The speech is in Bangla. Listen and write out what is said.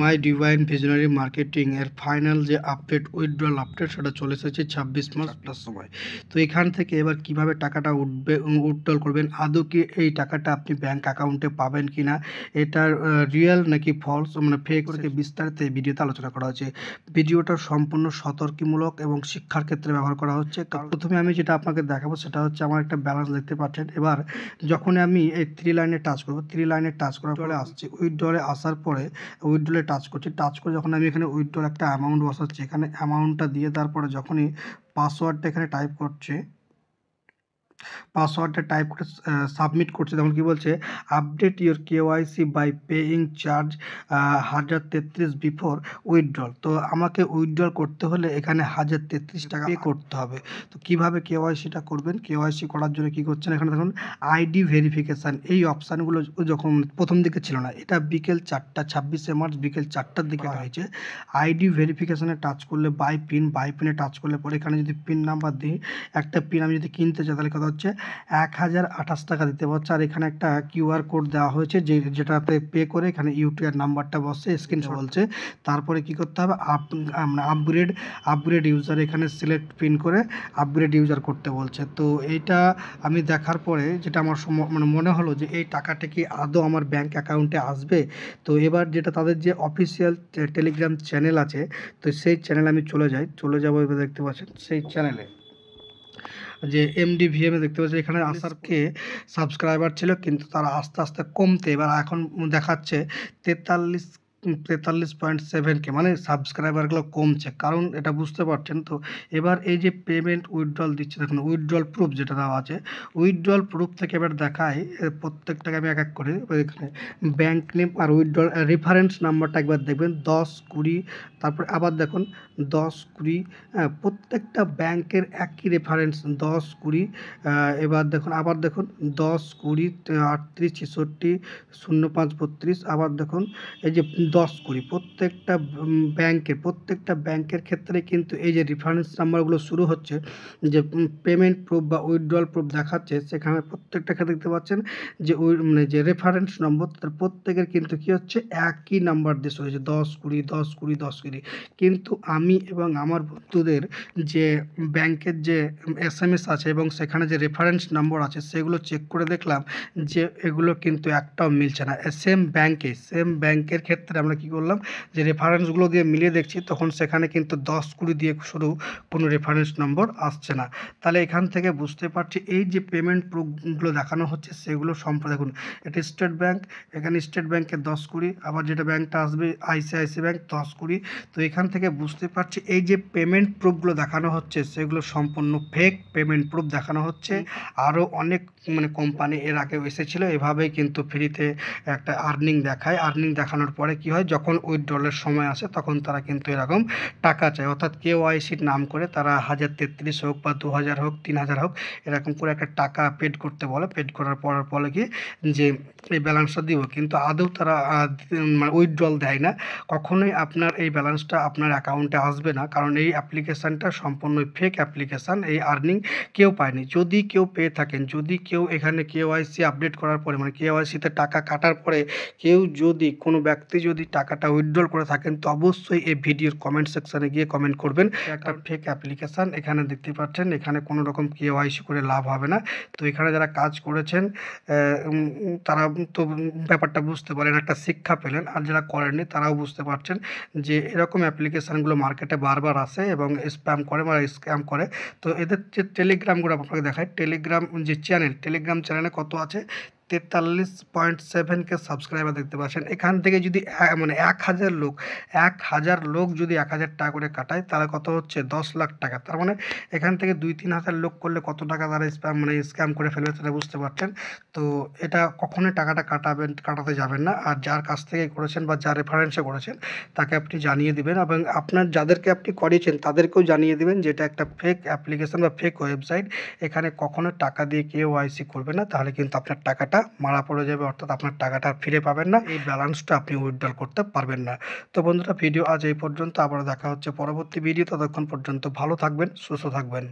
মাই ডিভাইন ভিশনারি মার্কেটিং এর ফাইনাল যে আপডেট উইথড্রল আপডেট সেটা চলে এসেছে 26 মার্চ 4টার সময়। তো এখান থেকে এবার কিভাবে টাকাটা উঠবে উইথড্রল করবেন, আদৌ কি এই টাকাটা আপনি ব্যাংক অ্যাকাউন্টে পাবেন কিনা, এটার রিয়েল নাকি ফলস মানে ফেক থেকে বিস্তারিত এই ভিডিওতে আলোচনা করা হচ্ছে। ভিডিওটা সম্পূর্ণ সতর্কমূলক এবং শিক্ষার ক্ষেত্রে ব্যবহার করা হচ্ছে। প্রথমে আমি যেটা আপনাকে দেখাবো সেটা হচ্ছে আমার একটা ব্যালেন্স দেখতে পাচ্ছেন। এবার যখন আমি এই 3 লাইনে টাচ করবো, 3 লাইনে টাচ করার পরে আসছে উইথড্রলে আসার পরে উইথড্রলে টাচ করছি, টাচ করে যখন আমি এখানে উইথড্রল একটা অ্যামাউন্ট বসাচ্ছি, এখানে অ্যামাউন্টটা দিয়ে তারপরে যখনই পাসওয়ার্ডটা এখানে টাইপ করছে, পাসওয়ার্ডটা টাইপ করে সাবমিট করছে, তখন কি বলছে update your KYC by paying charge 1033 before withdrawal. তো আমাকে উইথড্রল করতে হলে এখানে 1033 টাকা পে করতে হবে। তো কিভাবে কেওয়াইসিটা করবেন, কেওয়াইসি করার জন্য কি করছেন, এখানে দেখুন আইডি ভেরিফিকেশান, এই অপশানগুলো যখন প্রথম দিকে ছিল না, এটা বিকেল 4টা 26শে মার্চ বিকেল 4টার দিকে হয়েছে। আইডি ভেরিফিকেশানে টাচ করলে বাই পিনে টাচ করলে পরে এখানে যদি পিন নাম্বার দিই, একটা পিন আমি যদি কিনতে চাই তাহলে কথা হচ্ছে 1028 টাকা দিতে হচ্ছে। আর এখানে একটা কিউআর কোড দেওয়া হয়েছে যেটাতে পে করে এখানে ইউটিআর নাম্বারটা বসে স্ক্রিনশট বলছে। তারপরে কি করতে হবে, আপগ্রেড ইউজার, এখানে সিলেক্ট পিন করে আপগ্রেড ইউজার করতে বলছে। তো এইটা আমি দেখার পরে যেটা আমার মানে মনে হলো যে এই টাকাটা কি আদৌ আমার ব্যাংক অ্যাকাউন্টে আসবে। তো এবার যেটা তাদের যে অফিসিয়াল টেলিগ্রাম চ্যানেল আছে, তো সেই চ্যানেলে আমি চলে যাবো। এবার দেখতে পাচ্ছেন সেই চ্যানেলে যে MDVM দেখতে পাচ্ছি, এখানে আসারকে সাবস্ক্রাইবার ছিল কিন্তু তারা আস্তে আস্তে কমতে এবার এখন দেখাচ্ছে 43.7K, মানে সাবস্ক্রাইবারগুলো কমছে, কারণ এটা বুঝতে পারছেন। তো এবার এই যে পেমেন্ট উইথড্রল দিচ্ছে, দেখুন উইথড্রল প্রুফ যেটা দেওয়া আছে, উইথড্রল প্রুফ থেকে এবার দেখায় প্রত্যেকটাকে আমি এক এক করে এখানে ব্যাঙ্ক নেম আর উইথড্রল রেফারেন্স নাম্বারটা একবার দেখবেন 10-20, তারপরে আবার দেখুন 10-20, প্রত্যেকটা ব্যাংকের একই রেফারেন্স 10-20। এবার দেখুন আবার দেখুন 10-20, 38-66, 05-32, আবার দেখুন এই যে 10-20, প্রত্যেকটা ব্যাংকের ক্ষেত্রে কিন্তু এই যে রেফারেন্স নাম্বারগুলো শুরু হচ্ছে, যে পেমেন্ট প্রুফ বা উইথড্রল প্রুফ দেখাচ্ছে, সেখানে প্রত্যেকটা ক্ষেত্রে দেখতে পাচ্ছেন যে মানে যে রেফারেন্স নম্বর তার প্রত্যেকের কিন্তু কী হচ্ছে একই নাম্বার দিয়ে শুরু হয়েছে 10-20, 10-20, 10-20। কিন্তু আমি এবং আমার বন্ধুদের যে ব্যাংকের যে SMS আছে এবং সেখানে যে রেফারেন্স নম্বর আছে সেগুলো চেক করে দেখলাম যে এগুলো কিন্তু একটাও মিলছে না। সেম ব্যাংকের ক্ষেত্রে আমরা কি করলাম, যে রেফারেন্সগুলো দিয়ে মিলিয়ে দেখছি, তখন সেখানে কিন্তু 10-20 দিয়ে শুরু কোনো রেফারেন্স নম্বর আসছে না। তাহলে এখান থেকে বুঝতে পারছি এই যে পেমেন্ট প্রুফগুলো দেখানো হচ্ছে সেগুলো দেখুন, এটা স্টেট ব্যাংক, এখানে স্টেট ব্যাংকের 10-20, আবার যেটা ব্যাংকটা আসবে ICICI ব্যাংক 10-20। তো এখান থেকে বুঝতে পারছি এই যে পেমেন্ট প্রুফগুলো দেখানো হচ্ছে সেগুলো সম্পূর্ণ ফেক পেমেন্ট প্রুফ দেখানো হচ্ছে। আরও অনেক মানে কোম্পানি এর আগেও এসেছিলো, এভাবেই কিন্তু ফ্রিতে একটা আর্নিং দেখায়। আর্নিং দেখানোর পরে কি হয়, যখন উইথড্রলের সময় আসে তখন তারা কিন্তু এরকম টাকা চায়, অর্থাৎ KYCর নাম করে তারা 1033 হোক বা 2000 হোক 3000 হোক এরকম করে একটা টাকা পেড করতে বলে। পেড করার পর বলে কি যে এই ব্যালেন্সটা দিব, কিন্তু আদৌ তারা মানে উইথড্রল দেয় না। কখনোই আপনার এই ব্যালেন্সটা আপনার অ্যাকাউন্টে আসবে না, কারণ এই অ্যাপ্লিকেশানটা সম্পূর্ণ ফেক অ্যাপ্লিকেশান। এই আর্নিং কেউ পায়নি। যদি কেউ পেয়ে থাকেন, যদি কেউ এখানে KYC আপডেট করার পরে মানে KYCতে টাকা কাটার পরে কেউ যদি কোনো ব্যক্তি যদি টাকাটা উইথড্রল করে থাকেন, তো অবশ্যই এই ভিডিওর কমেন্ট সেকশানে গিয়ে কমেন্ট করবেন। একটা ফেক অ্যাপ্লিকেশান, এখানে দেখতে পাচ্ছেন এখানে কোনো রকম KYC করে লাভ হবে না। তো এখানে যারা কাজ করেছেন তারা তো ব্যাপারটা বুঝতে পারেন, একটা শিক্ষা পেলেন। আর যারা করেননি তারাও বুঝতে পারছেন যে এরকম অ্যাপ্লিকেশানগুলো মার্কেটে বারবার আসে এবং স্প্যাম করে বা স্ক্যাম করে। তো এদের যে টেলিগ্রামগুলো আপনাকে দেখায়, টেলিগ্রাম চ্যানেলে কত আছে, 43.7K সাবস্ক্রাইবার দেখতে পাচ্ছেন। এখান থেকে যদি মানে 1000 লোক যদি 1000 টাকা করে কাটায় তাহলে কত হচ্ছে 10 লাখ টাকা। তার মানে এখান থেকে 2-3 হাজার লোক করলে কত টাকা তারা স্ক্যাম করে ফেলবে, সেটা বুঝতে পারছেন। তো এটা কখনোই টাকাটা কাটাতে যাবেন না। আর যার কাছ থেকে করেছেন বা যার রেফারেন্সে করেছেন তাকে আপনি জানিয়ে দিবেন, এবং আপনার যাদেরকে আপনি করিয়েছেন তাদেরকেও জানিয়ে দিবেন যে এটা একটা ফেক অ্যাপ্লিকেশান বা ফেক ওয়েবসাইট। এখানে কখনো টাকা দিয়ে KYC করবে না, তাহলে কিন্তু আপনার টাকাটা মারা পড়ে যাবে, অর্থাৎ আপনার টাকাটা ফিরে পাবেন না, এই ব্যালেন্সটা আপনি উইথড্রল করতে পারবেন না। তো বন্ধুরা, ভিডিও আজ এই পর্যন্ত, আবার দেখা হচ্ছে পরবর্তী ভিডিও। ততক্ষণ পর্যন্ত ভালো থাকবেন, সুস্থ থাকবেন।